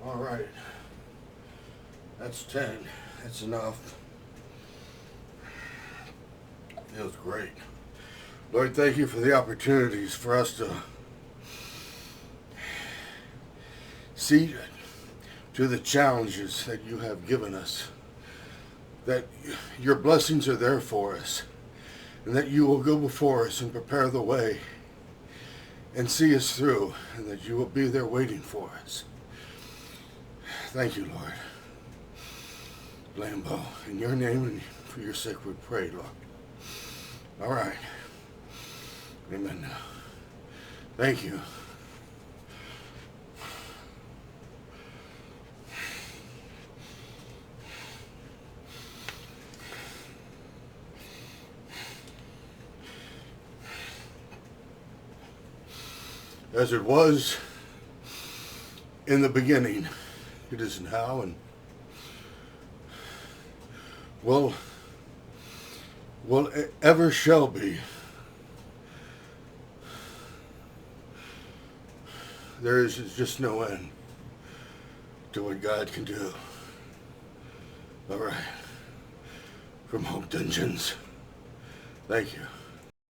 All right. That's 10. That's enough. Feels great. Lord, thank you for the opportunities for us to see to the challenges that you have given us, that your blessings are there for us, and that you will go before us and prepare the way and see us through, and that you will be there waiting for us. Thank you, Lord. Lambo, in your name and for your sake we pray, Lord. All right. Amen now. Thank you. As it was in the beginning, it is now, and will ever shall be. There is just no end to what God can do. All right. From Hogg Dungeons. Thank you.